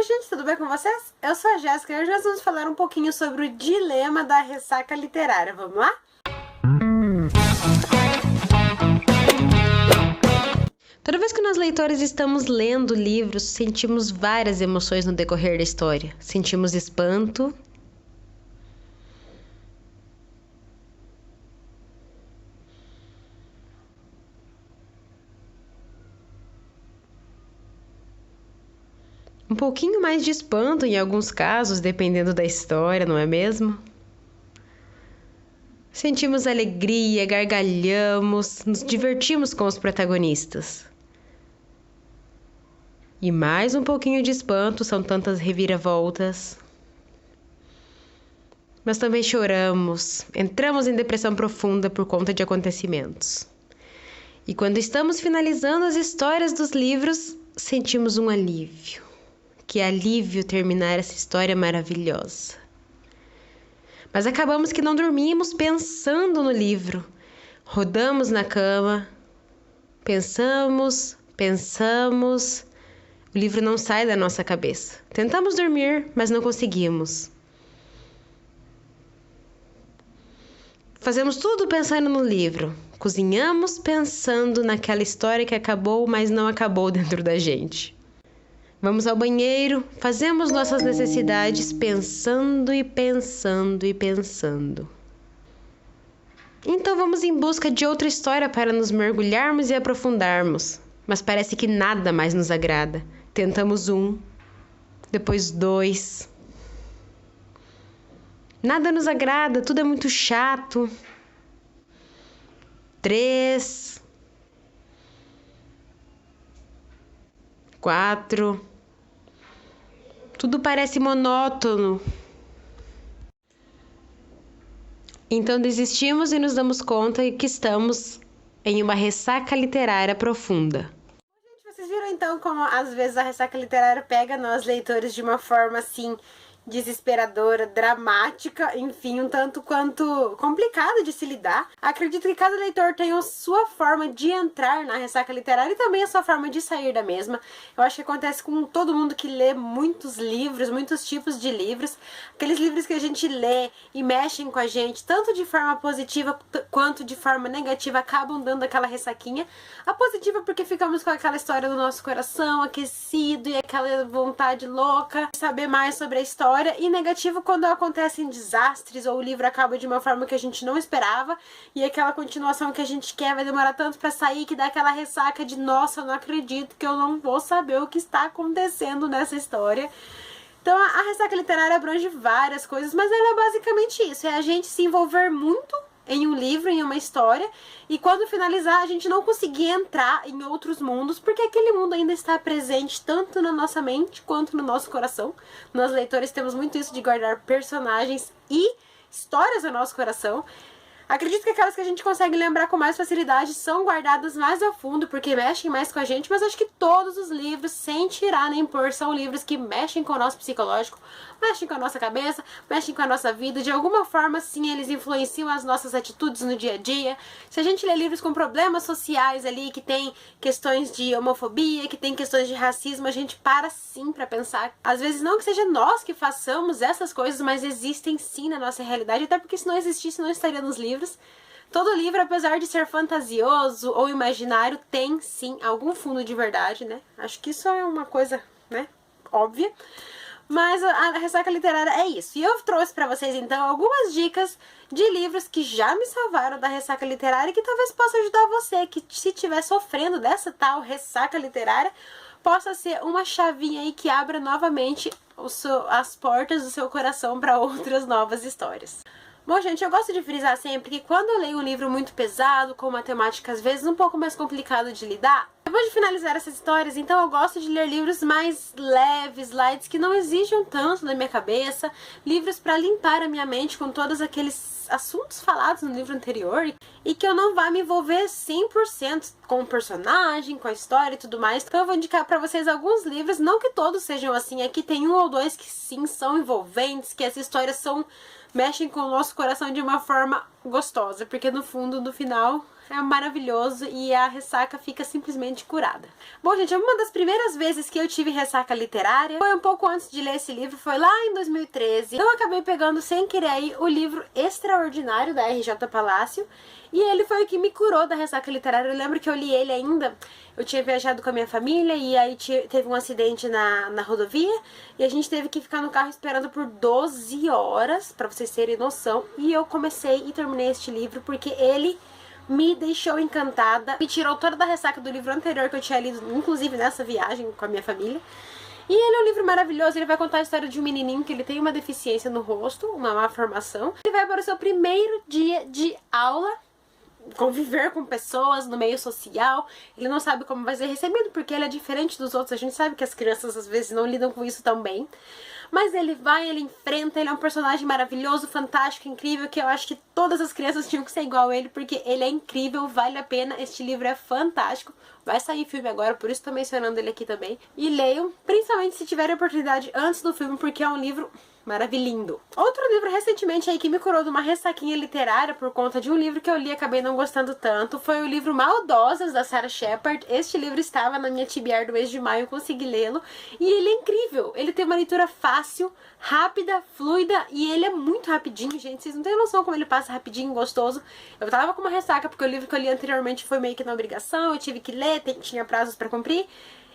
Oi gente, tudo bem com vocês? Eu sou a Jéssica e hoje nós vamos falar um pouquinho sobre o dilema da ressaca literária, vamos lá? Toda vez que nós leitores estamos lendo livros, sentimos várias emoções no decorrer da história. Sentimos espanto, um pouquinho mais de espanto em alguns casos, dependendo da história, não é mesmo? Sentimos alegria, gargalhamos, nos divertimos com os protagonistas. E mais um pouquinho de espanto, são tantas reviravoltas. Mas também choramos, entramos em depressão profunda por conta de acontecimentos. E quando estamos finalizando as histórias dos livros, sentimos um alívio. Que alívio terminar essa história maravilhosa. Mas acabamos que não dormimos pensando no livro. Rodamos na cama, pensamos. O livro não sai da nossa cabeça. Tentamos dormir, mas não conseguimos. Fazemos tudo pensando no livro. Cozinhamos pensando naquela história que acabou, mas não acabou dentro da gente. Vamos ao banheiro, fazemos nossas necessidades pensando. Então vamos em busca de outra história para nos mergulharmos e aprofundarmos. Mas parece que nada mais nos agrada. Tentamos um, depois dois. Nada nos agrada, tudo é muito chato. 3, 4. Tudo parece monótono. Então desistimos e nos damos conta que estamos em uma ressaca literária profunda. Gente, vocês viram então como às vezes a ressaca literária pega nós leitores de uma forma assim desesperadora, dramática, enfim, um tanto quanto complicada de se lidar. Acredito que cada leitor tem a sua forma de entrar na ressaca literária e também a sua forma de sair da mesma. Eu acho que acontece com todo mundo que lê muitos livros, muitos tipos de livros. Aqueles livros que a gente lê e mexem com a gente, tanto de forma positiva quanto de forma negativa, acabam dando aquela ressaquinha. A positiva porque ficamos com aquela história do nosso coração aquecido e aquela vontade louca de saber mais sobre a história. E negativo quando acontecem desastres ou o livro acaba de uma forma que a gente não esperava e aquela continuação que a gente quer vai demorar tanto pra sair que dá aquela ressaca de nossa, eu não acredito que eu não vou saber o que está acontecendo nessa história. Então a ressaca literária abrange várias coisas, mas ela é basicamente isso, é a gente se envolver muito em um livro, em uma história, e quando finalizar a gente não conseguir entrar em outros mundos, porque aquele mundo ainda está presente tanto na nossa mente quanto no nosso coração. Nós leitores temos muito isso de guardar personagens e histórias no nosso coração. Acredito que aquelas que a gente consegue lembrar com mais facilidade são guardadas mais a fundo, porque mexem mais com a gente, mas acho que todos os livros, sem tirar nem pôr, são livros que mexem com o nosso psicológico, mexem com a nossa cabeça, mexem com a nossa vida, de alguma forma sim eles influenciam as nossas atitudes no dia a dia. Se a gente lê livros com problemas sociais ali, que tem questões de homofobia, que tem questões de racismo, a gente para sim pra pensar. Às vezes não que seja nós que façamos essas coisas, mas existem sim na nossa realidade, até porque se não existisse não estaria nos livros. Todo livro, apesar de ser fantasioso ou imaginário, tem sim algum fundo de verdade, né? Acho que isso é uma coisa, né, óbvia. Mas a ressaca literária é isso. E eu trouxe pra vocês, então, algumas dicas de livros que já me salvaram da ressaca literária e que talvez possa ajudar você, que se estiver sofrendo dessa tal ressaca literária, possa ser uma chavinha aí que abra novamente as portas do seu coração para outras novas histórias. Bom, gente, eu gosto de frisar sempre que quando eu leio um livro muito pesado, com uma temática às vezes um pouco mais complicado de lidar, depois de finalizar essas histórias, então eu gosto de ler livros mais leves, lights, que não exijam tanto da minha cabeça, livros para limpar a minha mente com todos aqueles assuntos falados no livro anterior e que eu não vá me envolver 100% com o personagem, com a história e tudo mais. Então eu vou indicar para vocês alguns livros, não que todos sejam assim, aqui tem um ou dois que sim são envolventes, que as histórias mexem com o nosso coração de uma forma gostosa, porque no fundo, no final, é maravilhoso e a ressaca fica simplesmente curada. Bom, gente, uma das primeiras vezes que eu tive ressaca literária foi um pouco antes de ler esse livro, foi lá em 2013. Eu acabei pegando sem querer aí o livro Extraordinário da R.J. Palácio e ele foi o que me curou da ressaca literária. Eu lembro que eu li ele ainda, eu tinha viajado com a minha família e aí teve um acidente na rodovia e a gente teve que ficar no carro esperando por 12 horas, pra vocês terem noção, e eu comecei e terminei este livro porque ele me deixou encantada, me tirou toda da ressaca do livro anterior que eu tinha lido, inclusive nessa viagem com a minha família. E ele é um livro maravilhoso, ele vai contar a história de um menininho que ele tem uma deficiência no rosto, uma má formação. Ele vai para o seu primeiro dia de aula, conviver com pessoas no meio social, ele não sabe como vai ser recebido, porque ele é diferente dos outros, a gente sabe que as crianças às vezes não lidam com isso tão bem. Mas ele vai, ele enfrenta, ele é um personagem maravilhoso, fantástico, incrível, que eu acho que todas as crianças tinham que ser igual a ele, porque ele é incrível, vale a pena, este livro é fantástico. Vai sair filme agora, por isso tô mencionando ele aqui também. E leiam, principalmente se tiverem oportunidade antes do filme, porque é um livro maravilhindo. Outro livro recentemente aí que me curou de uma ressaquinha literária por conta de um livro que eu li e acabei não gostando tanto foi o livro Maldosas, da Sarah Shepard. Este livro estava na minha TBR do mês de maio, eu consegui lê-lo e ele é incrível. Ele tem uma leitura fácil, rápida, fluida e ele é muito rapidinho, gente. Vocês não têm noção como ele passa rapidinho, gostoso. Eu tava com uma ressaca porque o livro que eu li anteriormente foi meio que na obrigação, eu tive que ler, tinha prazos pra cumprir.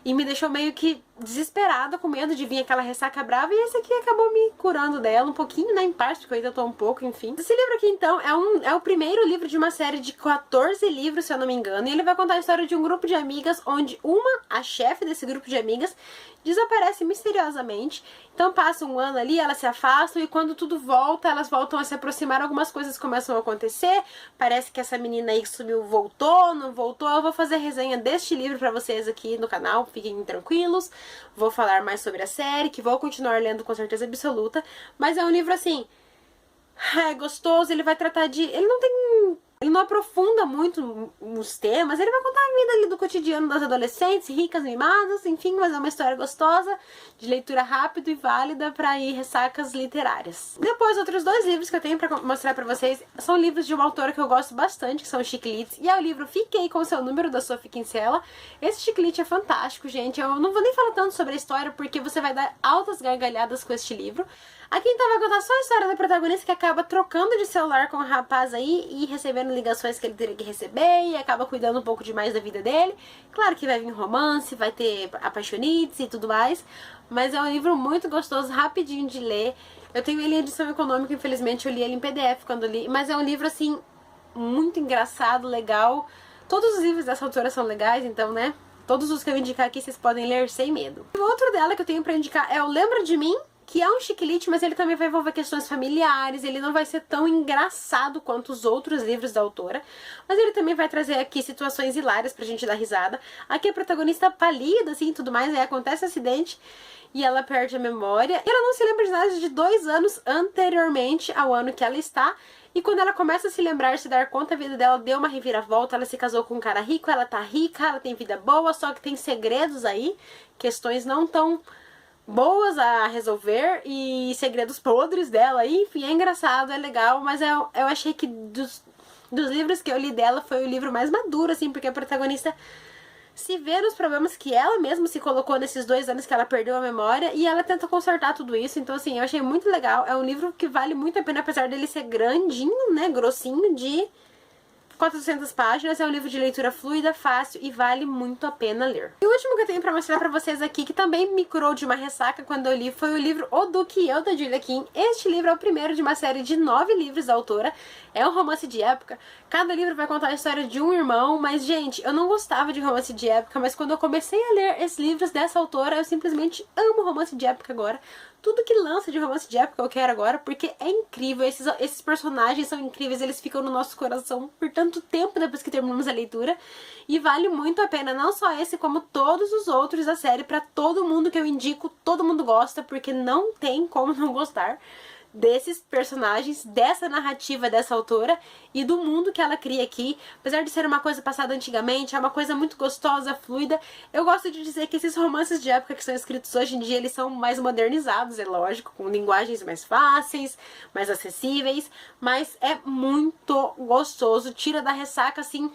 E me deixou meio que desesperada, com medo de vir aquela ressaca brava. E esse aqui acabou me curando dela um pouquinho, né? Em parte, porque eu ainda tô um pouco, enfim. Esse livro aqui, então, é o primeiro livro de uma série de 14 livros, se eu não me engano. E ele vai contar a história de um grupo de amigas, onde a chefe desse grupo de amigas, desaparece misteriosamente. Então passa um ano ali, elas se afastam e quando tudo volta, elas voltam a se aproximar, algumas coisas começam a acontecer. Parece que essa menina aí que sumiu voltou, não voltou. Eu vou fazer resenha deste livro pra vocês aqui no canal, fiquem tranquilos. Vou falar mais sobre a série, que vou continuar lendo com certeza absoluta. Mas é um livro assim, é gostoso, ele vai tratar de... Ele não aprofunda muito os temas, ele vai contar a vida ali do cotidiano das adolescentes, ricas, mimadas, enfim, mas é uma história gostosa, de leitura rápida e válida para ir ressacas literárias. Depois, outros dois livros que eu tenho para mostrar para vocês são livros de uma autora que eu gosto bastante, que são Chicletes, e é o livro Fiquei com Seu Número, da Sophie Kinsella. Esse chiclete é fantástico, gente, eu não vou nem falar tanto sobre a história, porque você vai dar altas gargalhadas com este livro. Aqui então vai contar só a história da protagonista que acaba trocando de celular com o rapaz aí e recebendo ligações que ele teria que receber e acaba cuidando um pouco demais da vida dele. Claro que vai vir romance, vai ter apaixonites e tudo mais, mas é um livro muito gostoso, rapidinho de ler. Eu tenho ele em edição econômica, infelizmente eu li ele em PDF quando li, mas é um livro assim, muito engraçado, legal. Todos os livros dessa autora são legais, então né, todos os que eu indicar aqui vocês podem ler sem medo. O outro dela que eu tenho pra indicar é o Lembra de Mim, que é um chiclete, mas ele também vai envolver questões familiares, ele não vai ser tão engraçado quanto os outros livros da autora, mas ele também vai trazer aqui situações hilárias pra gente dar risada. Aqui a protagonista pálida, assim, tudo mais, aí acontece um acidente e ela perde a memória, e ela não se lembra de nada de 2 anos anteriormente ao ano que ela está, e quando ela começa a se lembrar, se dar conta, a vida dela deu uma reviravolta, ela se casou com um cara rico, ela tá rica, ela tem vida boa, só que tem segredos aí, questões não tão boas a resolver e segredos podres dela, enfim, é engraçado, é legal, mas eu achei que dos livros que eu li dela foi o livro mais maduro, assim, porque a protagonista se vê nos problemas que ela mesma se colocou nesses 2 anos que ela perdeu a memória e ela tenta consertar tudo isso, então assim, eu achei muito legal, é um livro que vale muito a pena, apesar dele ser grandinho, né, grossinho, de 400 páginas, é um livro de leitura fluida, fácil e vale muito a pena ler. E o último que eu tenho pra mostrar pra vocês aqui, que também me curou de uma ressaca quando eu li, foi o livro O Duque e Eu, da Julia Kim. Este livro é o primeiro de uma série de 9 livros da autora, é um romance de época. Cada livro vai contar a história de um irmão, mas gente, eu não gostava de romance de época, mas quando eu comecei a ler esses livros dessa autora, eu simplesmente amo romance de época agora. Tudo que lança de romance de época eu quero agora, porque é incrível, esses personagens são incríveis, eles ficam no nosso coração por tanto tempo depois que terminamos a leitura, e vale muito a pena, não só esse, como todos os outros da série, pra todo mundo que eu indico, todo mundo gosta, porque não tem como não gostar desses personagens, dessa narrativa dessa autora e do mundo que ela cria aqui. Apesar de ser uma coisa passada antigamente, é uma coisa muito gostosa, fluida. Eu gosto de dizer que esses romances de época que são escritos hoje em dia, eles são mais modernizados, é lógico, com linguagens mais fáceis, mais acessíveis, mas é muito gostoso, tira da ressaca, assim,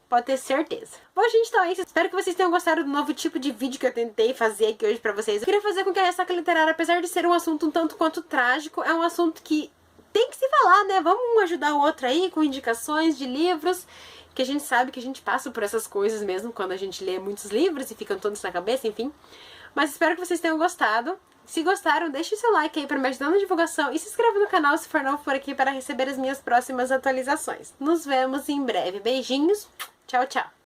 Pode ter certeza. Bom, gente, então é isso. Espero que vocês tenham gostado do novo tipo de vídeo que eu tentei fazer aqui hoje pra vocês. Eu queria fazer com que a ressaca literária, apesar de ser um assunto um tanto quanto trágico, é um assunto que tem que se falar, né? Vamos um ajudar o outro aí com indicações de livros, que a gente sabe que a gente passa por essas coisas mesmo quando a gente lê muitos livros e ficam todos na cabeça, enfim. Mas espero que vocês tenham gostado. Se gostaram, deixe seu like aí para me ajudar na divulgação e se inscreva no canal se for novo por aqui para receber as minhas próximas atualizações. Nos vemos em breve. Beijinhos. Tchau, tchau.